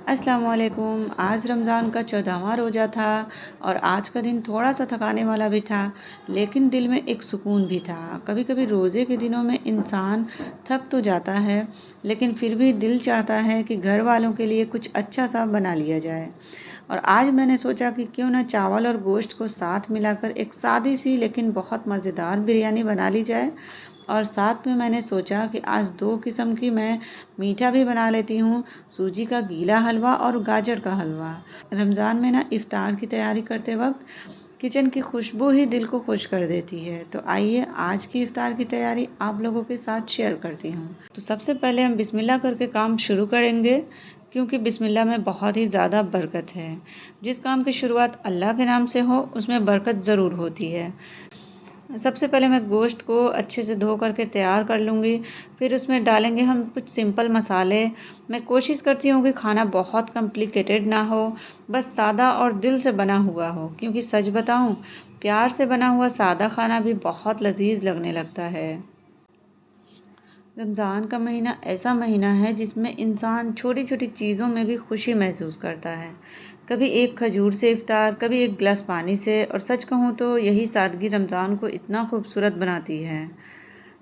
अस्सलाम वालेकुम। आज रमज़ान का 14वां रोज़ा था और आज का दिन थोड़ा-सा थकाने वाला भी था, लेकिन दिल में एक सुकून भी था। कभी-कभी रोज़े के दिनों में इंसान थक तो जाता है, लेकिन फिर भी दिल चाहता है कि घर वालों के लिए कुछ अच्छा-सा बना लिया जाए। और आज मैंने सोचा कि क्यों ना चावल और गोश्त को साथ मिलाकर एक सादी-सी लेकिन बहुत मज़ेदार बिरयानी बना ली जाए। और साथ में मैंने सोचा कि आज 2 किस्म की मैं मीठा भी बना लेती हूँ, सूजी का गीला हलवा और गाजर का हलवा। रमज़ान में ना इफ़्तार की तैयारी करते वक़्त किचन की खुशबू ही दिल को खुश कर देती है। तो आइए आज की इफ़्तार की तैयारी आप लोगों के साथ शेयर करती हूँ। तो सबसे पहले हम बिस्मिल्लाह करके काम शुरू करेंगे, क्योंकि बिस्मिल्लाह में बहुत ही ज़्यादा बरकत है। जिस काम की शुरुआत अल्लाह के नाम से हो, उसमें बरकत ज़रूर होती है। सबसे पहले मैं गोश्त को अच्छे से धो करके तैयार कर लूँगी। फिर उसमें डालेंगे हम कुछ सिंपल मसाले। मैं कोशिश करती हूँ कि खाना बहुत कॉम्प्लिकेटेड ना हो, बस सादा और दिल से बना हुआ हो, क्योंकि सच बताऊँ, प्यार से बना हुआ सादा खाना भी बहुत लज़ीज़ लगने लगता है। रमज़ान का महीना ऐसा महीना है जिसमें इंसान छोटी-छोटी चीज़ों में भी खुशी महसूस करता है। कभी एक खजूर से इफ़्तार, कभी एक गिलास पानी से, और सच कहूँ तो यही सादगी रमज़ान को इतना खूबसूरत बनाती है।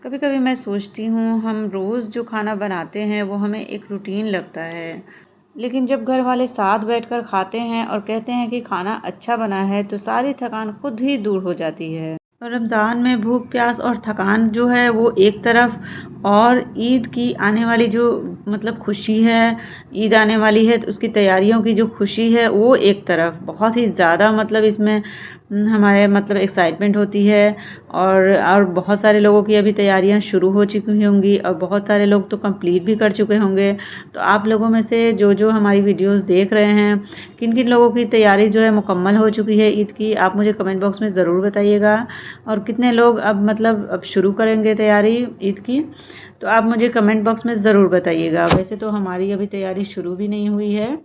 कभी-कभी मैं सोचती हूँ, हम रोज़ जो खाना बनाते हैं वो हमें एक रूटीन लगता है। लेकिन जब घर वाले साथ बैठकर खाते हैं और कहते हैं कि खाना अच्छा बना है, तो सारी थकान खुद ही दूर हो जाती है। और रमज़ान में भूख प्यास और थकान जो है वो एक तरफ, और ईद की आने वाली जो मतलब खुशी है, ईद आने वाली है तो उसकी तैयारियों की जो खुशी है वो एक तरफ। बहुत ही ज़्यादा मतलब इसमें हमारे मतलब एक्साइटमेंट होती है। और बहुत सारे लोगों की अभी तैयारियां शुरू हो चुकी होंगी और बहुत सारे लोग तो कंप्लीट भी कर चुके होंगे। तो आप लोगों में से जो जो हमारी वीडियोस देख रहे हैं, किन किन लोगों की तैयारी जो है मुकम्मल हो चुकी है ईद की, आप मुझे कमेंट बॉक्स में ज़रूर बताइएगा। और कितने लोग अब मतलब अब शुरू करेंगे तैयारी ईद की, तो आप मुझे कमेंट बॉक्स में ज़रूर बताइएगा। वैसे तो हमारी अभी तैयारी शुरू भी नहीं हुई है।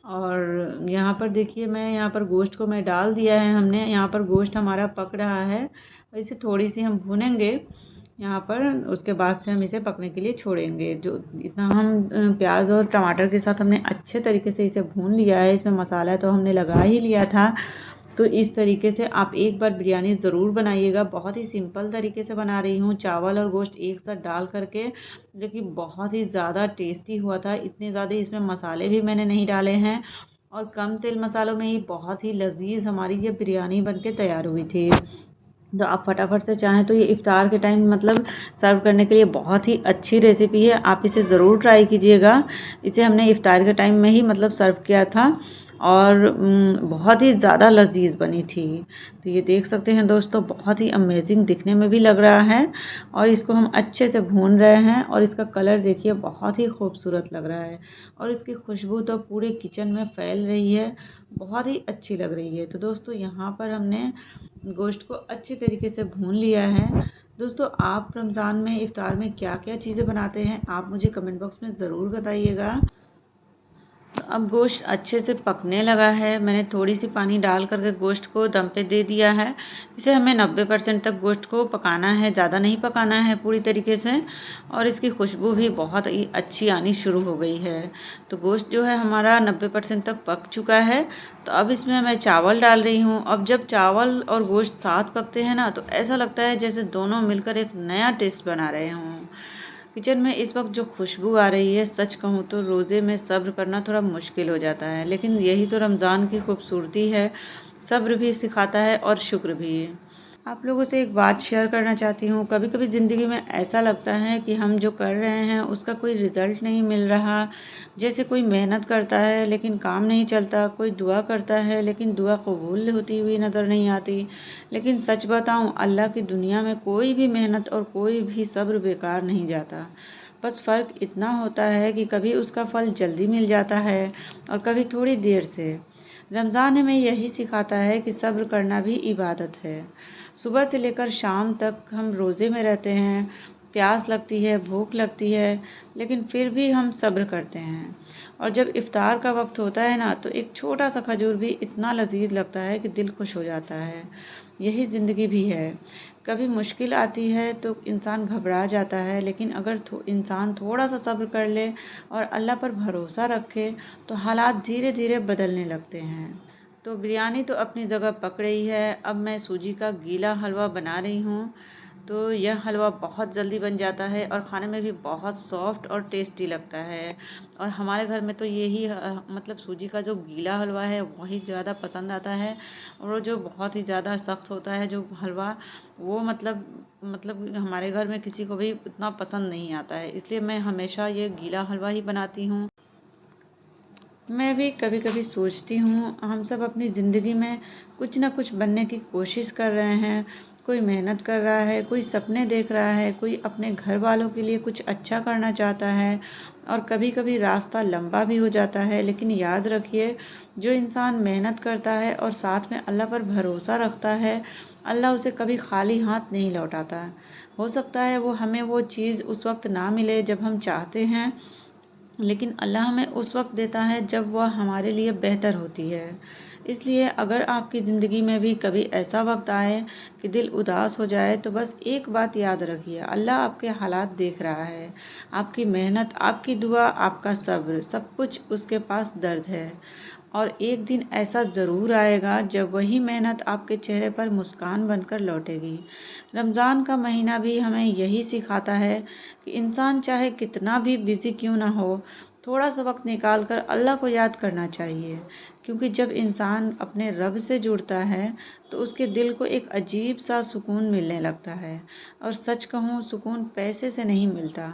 और यहाँ पर देखिए, मैं यहाँ पर गोश्त को मैं डाल दिया है हमने। यहाँ पर गोश्त हमारा पक रहा है और इसे थोड़ी सी हम भूनेंगे यहाँ पर। उसके बाद से हम इसे पकने के लिए छोड़ेंगे। जो इतना हम प्याज और टमाटर के साथ हमने अच्छे तरीके से इसे भून लिया है, इसमें मसाला तो हमने लगा ही लिया था। तो इस तरीके से आप एक बार बिरयानी ज़रूर बनाइएगा। बहुत ही सिंपल तरीके से बना रही हूँ, चावल और गोश्त एक साथ डाल करके, जो कि बहुत ही ज़्यादा टेस्टी हुआ था। इतने ज़्यादा इसमें मसाले भी मैंने नहीं डाले हैं और कम तेल मसालों में ही बहुत ही लज़ीज़ हमारी ये बिरयानी बन के तैयार हुई थी। तो आप फटाफट से चाहें तो ये इफ़्तार के टाइम मतलब सर्व करने के लिए बहुत ही अच्छी रेसिपी है। आप इसे ज़रूर ट्राई कीजिएगा। इसे हमने इफ़्तार के टाइम में ही मतलब सर्व किया था और बहुत ही ज़्यादा लज़ीज़ बनी थी। तो ये देख सकते हैं दोस्तों, बहुत ही अमेजिंग दिखने में भी लग रहा है। और इसको हम अच्छे से भून रहे हैं और इसका कलर देखिए बहुत ही खूबसूरत लग रहा है और इसकी खुशबू तो पूरे किचन में फैल रही है, बहुत ही अच्छी लग रही है। तो दोस्तों, यहाँ पर हमने गोश्त को अच्छे तरीके से भून लिया है। दोस्तों, आप रमज़ान में इफ़्तार में क्या-क्या चीज़ें बनाते हैं, आप मुझे कमेंट बॉक्स में ज़रूर बताइएगा। तो अब गोश्त अच्छे से पकने लगा है। मैंने थोड़ी सी पानी डाल करके गोश्त को दम पे दे दिया है। इसे हमें 90% तक गोश्त को पकाना है, ज़्यादा नहीं पकाना है पूरी तरीके से। और इसकी खुशबू भी बहुत ही अच्छी आनी शुरू हो गई है। तो गोश्त जो है हमारा 90% तक पक चुका है। तो अब इसमें मैं चावल डाल रही हूँ। अब जब चावल और गोश्त साथ पकते हैं ना, तो ऐसा लगता है जैसे दोनों मिलकर एक नया टेस्ट बना रहे हों। किचन में इस वक्त जो खुशबू आ रही है, सच कहूँ तो रोज़े में सब्र करना थोड़ा मुश्किल हो जाता है, लेकिन यही तो रमज़ान की खूबसूरती है। सब्र भी सिखाता है और शुक्र भी। आप लोगों से एक बात शेयर करना चाहती हूँ। कभी-कभी ज़िंदगी में ऐसा लगता है कि हम जो कर रहे हैं उसका कोई रिज़ल्ट नहीं मिल रहा। जैसे कोई मेहनत करता है लेकिन काम नहीं चलता, कोई दुआ करता है लेकिन दुआ कबूल होती हुई नज़र नहीं आती। लेकिन सच बताऊँ, अल्लाह की दुनिया में कोई भी मेहनत और कोई भी सब्र बेकार नहीं जाता। बस फ़र्क इतना होता है कि कभी उसका फल जल्दी मिल जाता है और कभी थोड़ी देर से। रमज़ान हमें यही सिखाता है कि सब्र करना भी इबादत है। सुबह से लेकर शाम तक हम रोज़े में रहते हैं, प्यास लगती है, भूख लगती है, लेकिन फिर भी हम सब्र करते हैं। और जब इफ़्तार का वक्त होता है ना, तो एक छोटा-सा खजूर भी इतना लज़ीज़ लगता है कि दिल खुश हो जाता है। यही ज़िंदगी भी है। कभी मुश्किल आती है तो इंसान घबरा जाता है, लेकिन अगर इंसान थोड़ा-सा सब्र कर ले और अल्लाह पर भरोसा रखे, तो हालात धीरे-धीरे बदलने लगते हैं। तो बिरयानी तो अपनी जगह पकड़ रही है। अब मैं सूजी का गीला हलवा बना रही हूँ। तो यह हलवा बहुत जल्दी बन जाता है और खाने में भी बहुत सॉफ्ट और टेस्टी लगता है। और हमारे घर में तो यही मतलब सूजी का जो गीला हलवा है वही ज़्यादा पसंद आता है। और वो जो बहुत ही ज़्यादा सख्त होता है जो हलवा, वो मतलब हमारे घर में किसी को भी उतना पसंद नहीं आता है। इसलिए मैं हमेशा ये गीला हलवा ही बनाती हूँ। मैं भी कभी-कभी सोचती हूँ, हम सब अपनी ज़िंदगी में कुछ ना कुछ बनने की कोशिश कर रहे हैं। कोई मेहनत कर रहा है, कोई सपने देख रहा है, कोई अपने घर वालों के लिए कुछ अच्छा करना चाहता है। और कभी-कभी रास्ता लंबा भी हो जाता है, लेकिन याद रखिए, जो इंसान मेहनत करता है और साथ में अल्लाह पर भरोसा रखता है, अल्लाह उसे कभी खाली हाथ नहीं लौटाता। हो सकता है वो हमें वो चीज़ उस वक़्त ना मिले जब हम चाहते हैं, लेकिन अल्लाह हमें उस वक़्त देता है जब वह हमारे लिए बेहतर होती है। इसलिए अगर आपकी ज़िंदगी में भी कभी ऐसा वक़्त आए कि दिल उदास हो जाए, तो बस एक बात याद रखिए, अल्लाह आपके हालात देख रहा है। आपकी मेहनत, आपकी दुआ, आपका सब्र, सब कुछ उसके पास दर्ज है। और एक दिन ऐसा ज़रूर आएगा जब वही मेहनत आपके चेहरे पर मुस्कान बनकर लौटेगी। रमज़ान का महीना भी हमें यही सिखाता है कि इंसान चाहे कितना भी बिज़ी क्यों ना हो, थोड़ा सा वक्त निकाल कर अल्लाह को याद करना चाहिए। क्योंकि जब इंसान अपने रब से जुड़ता है, तो उसके दिल को एक अजीब सा सुकून मिलने लगता है। और सच कहूँ, सुकून पैसे से नहीं मिलता,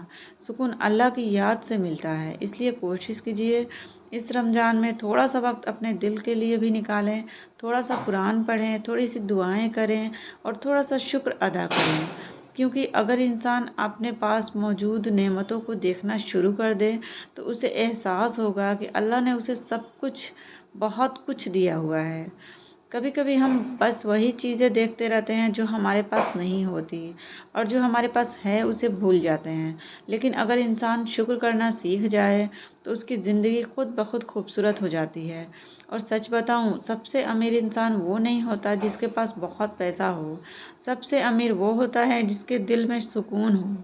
सुकून अल्लाह की याद से मिलता है। इसलिए कोशिश कीजिए, इस रमज़ान में थोड़ा सा वक्त अपने दिल के लिए भी निकालें, थोड़ा सा कुरान पढ़ें, थोड़ी सी दुआएं करें और थोड़ा सा शुक्र अदा करें। क्योंकि अगर इंसान अपने पास मौजूद नेमतों को देखना शुरू कर दे, तो उसे एहसास होगा कि अल्लाह ने उसे सब कुछ, बहुत कुछ दिया हुआ है। कभी-कभी हम बस वही चीज़ें देखते रहते हैं जो हमारे पास नहीं होती, और जो हमारे पास है उसे भूल जाते हैं। लेकिन अगर इंसान शुक्र करना सीख जाए, तो उसकी ज़िंदगी खुद ब खुद खूबसूरत हो जाती है। और सच बताऊँ, सबसे अमीर इंसान वो नहीं होता जिसके पास बहुत पैसा हो। सबसे अमीर वो होता है जिसके दिल में सुकून हो।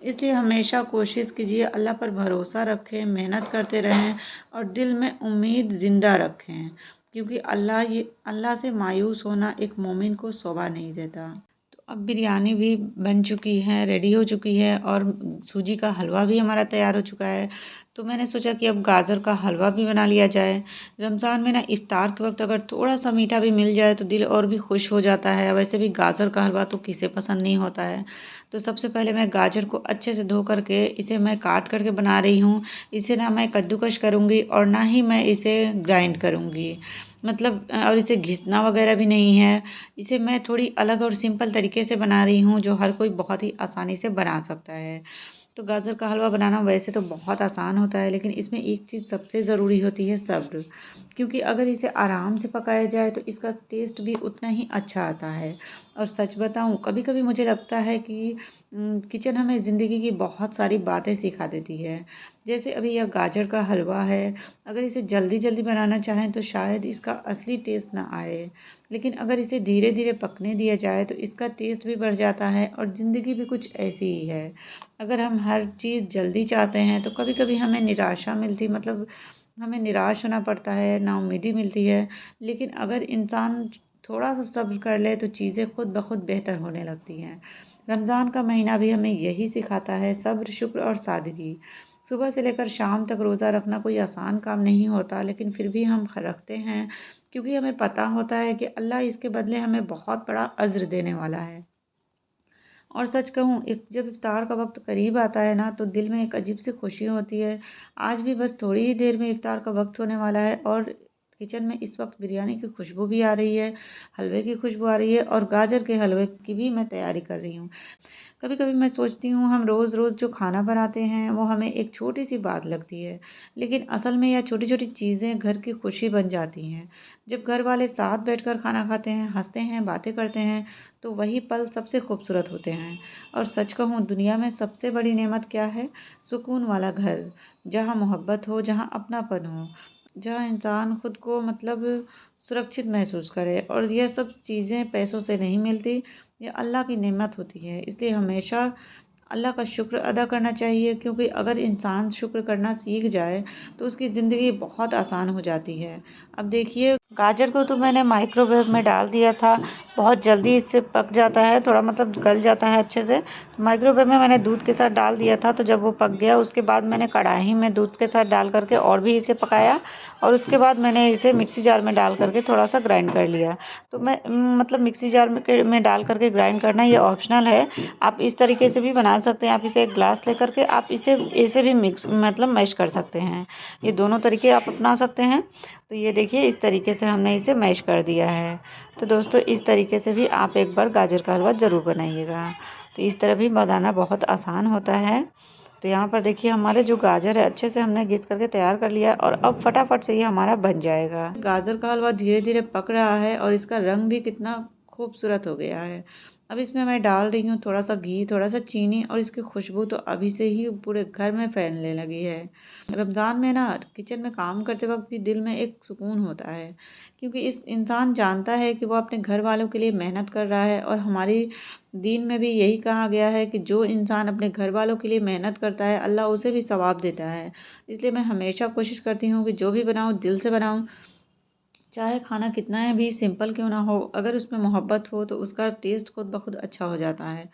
इसलिए हमेशा कोशिश कीजिए, अल्लाह पर भरोसा रखें, मेहनत करते रहें और दिल में उम्मीद ज़िंदा रखें। क्योंकि अल्लाह से मायूस होना एक मोमिन को शोभा नहीं देता। तो अब बिरयानी भी बन चुकी है, रेडी हो चुकी है, और सूजी का हलवा भी हमारा तैयार हो चुका है। तो मैंने सोचा कि अब गाजर का हलवा भी बना लिया जाए। रमज़ान में ना इफ्तार के वक्त अगर थोड़ा सा मीठा भी मिल जाए तो दिल और भी खुश हो जाता है। वैसे भी गाजर का हलवा तो किसे पसंद नहीं होता है। तो सबसे पहले मैं गाजर को अच्छे से धो करके इसे मैं काट करके बना रही हूँ। इसे ना मैं कद्दूकश करूँगी और ना ही मैं इसे ग्राइंड करूँगी। मतलब और इसे घिसना वगैरह भी नहीं है। इसे मैं थोड़ी अलग और सिंपल तरीके से बना रही हूँ, जो हर कोई बहुत ही आसानी से बना सकता है। तो गाजर का हलवा बनाना वैसे तो बहुत आसान होता है, लेकिन इसमें एक चीज़ सबसे ज़रूरी होती है, सब्र। क्योंकि अगर इसे आराम से पकाया जाए तो इसका टेस्ट भी उतना ही अच्छा आता है। और सच बताऊं, कभी-कभी मुझे लगता है कि किचन हमें ज़िंदगी की बहुत सारी बातें सिखा देती है। जैसे अभी यह गाजर का हलवा है, अगर इसे जल्दी-जल्दी बनाना चाहें तो शायद इसका असली टेस्ट ना आए। लेकिन अगर इसे धीरे-धीरे पकने दिया जाए तो इसका टेस्ट भी बढ़ जाता है, और ज़िंदगी भी कुछ ऐसी ही है। अगर हम हर चीज़ जल्दी चाहते हैं तो कभी-कभी हमें निराशा मिलती, मतलब हमें निराश होना पड़ता है, नाउम्मीदी मिलती है। लेकिन अगर इंसान थोड़ा-सा सब्र कर ले तो चीज़ें खुद ब खुद बेहतर होने लगती हैं। रमज़ान का महीना भी हमें यही सिखाता है, सब्र, शुक्र और सादगी। सुबह से लेकर शाम तक रोज़ा रखना कोई आसान काम नहीं होता, लेकिन फिर भी हम रखते हैं, क्योंकि हमें पता होता है कि अल्लाह इसके बदले हमें बहुत बड़ा अज़्र देने वाला है। और सच कहूँ, जब इफ्तार का वक्त करीब आता है ना, तो दिल में एक अजीब सी खुशी होती है। आज भी बस थोड़ी ही देर में इफ्तार का वक्त होने वाला है, और किचन में इस वक्त बिरयानी की खुशबू भी आ रही है, हलवे की खुशबू आ रही है और गाजर के हलवे की भी मैं तैयारी कर रही हूँ। कभी कभी मैं सोचती हूँ हम रोज़ रोज़ जो खाना बनाते हैं वो हमें एक छोटी सी बात लगती है, लेकिन असल में यह छोटी छोटी चीज़ें घर की खुशी बन जाती हैं। जब घर वाले साथ बैठकर खाना खाते हैं, हंसते हैं, बातें करते हैं, तो वही पल सबसे खूबसूरत होते हैं। और सच कहूँ, दुनिया में सबसे बड़ी नेमत क्या है? सुकून वाला घर, जहाँ मोहब्बत हो, जहाँ अपनापन हो, जहाँ इंसान खुद को सुरक्षित महसूस करे। और यह सब चीज़ें पैसों से नहीं मिलती, ये अल्लाह की नेमत होती है। इसलिए हमेशा अल्लाह का शुक्र अदा करना चाहिए, क्योंकि अगर इंसान शुक्र करना सीख जाए तो उसकी ज़िंदगी बहुत आसान हो जाती है। अब देखिए, गाजर को तो मैंने माइक्रोवेव में डाल दिया था, बहुत जल्दी इससे पक जाता है, थोड़ा गल जाता है अच्छे से। माइक्रोवेव में मैंने दूध के साथ डाल दिया था, तो जब वो पक गया उसके बाद मैंने कढ़ाई में दूध के साथ डाल करके और भी इसे पकाया, और उसके बाद मैंने इसे मिक्सी जार में डाल करके थोड़ा सा ग्राइंड कर लिया। तो मैं मिक्सी जार में डाल करके ग्राइंड करना ये ऑप्शनल है, आप इस तरीके से भी बना सकते हैं। आप इसे एक ग्लास लेकर के आप इसे भी मिक्स मैश कर सकते हैं। ये दोनों तरीके आप अपना सकते हैं। तो ये देखिए, इस तरीके से हमने इसे मैश कर दिया है। तो दोस्तों, इस तरीके से भी आप एक बार गाजर का हलवा ज़रूर बनाइएगा। तो इस तरह भी बनाना बहुत आसान होता है। तो यहाँ पर देखिए, हमारे जो गाजर है अच्छे से हमने घिस करके तैयार कर लिया, और अब फटाफट से ये हमारा बन जाएगा। गाजर का हलवा धीरे धीरे पक रहा है और इसका रंग भी कितना खूबसूरत हो गया है। अब इसमें मैं डाल रही हूँ थोड़ा सा घी, थोड़ा सा चीनी, और इसकी खुशबू तो अभी से ही पूरे घर में फैलने लगी है। रमज़ान में ना किचन में काम करते वक्त भी दिल में एक सुकून होता है, क्योंकि इस इंसान जानता है कि वो अपने घर वालों के लिए मेहनत कर रहा है। और हमारी दीन में भी यही कहा गया है कि जो इंसान अपने घर वालों के लिए मेहनत करता है, अल्लाह उसे भी सवाब देता है। इसलिए मैं हमेशा कोशिश करती हूँ कि जो भी बनाऊँ दिल से बनाऊँ, चाहे खाना कितना भी सिंपल क्यों ना हो, अगर उसमें मोहब्बत हो तो उसका टेस्ट खुद ब खुद अच्छा हो जाता है।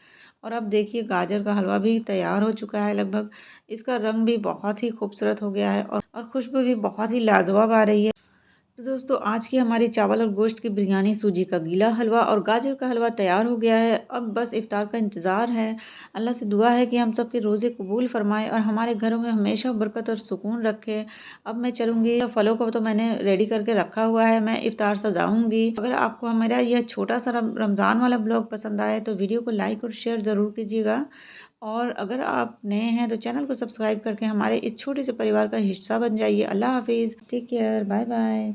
और अब देखिए, गाजर का हलवा भी तैयार हो चुका है लगभग। इसका रंग भी बहुत ही खूबसूरत हो गया है, और खुशबू भी बहुत ही लाजवाब आ रही है। तो दोस्तों, आज की हमारी चावल और गोश्त की बिरयानी, सूजी का गीला हलवा और गाजर का हलवा तैयार हो गया है। अब बस इफ्तार का इंतज़ार है। अल्लाह से दुआ है कि हम सब के रोज़े कबूल फरमाए और हमारे घरों में हमेशा बरकत और सुकून रखे। अब मैं चलूँगी, फलों को तो मैंने रेडी करके रखा हुआ है, मैं इफ्तार सजाऊँगी। अगर आपको मेरा यह छोटा सा रमज़ान वाला ब्लॉग पसंद आए तो वीडियो को लाइक और शेयर ज़रूर कीजिएगा। और अगर आप नए हैं तो चैनल को सब्सक्राइब करके हमारे इस छोटे से परिवार का हिस्सा बन जाइए। अल्लाह हाफिज़, टेक केयर, बाय बाय।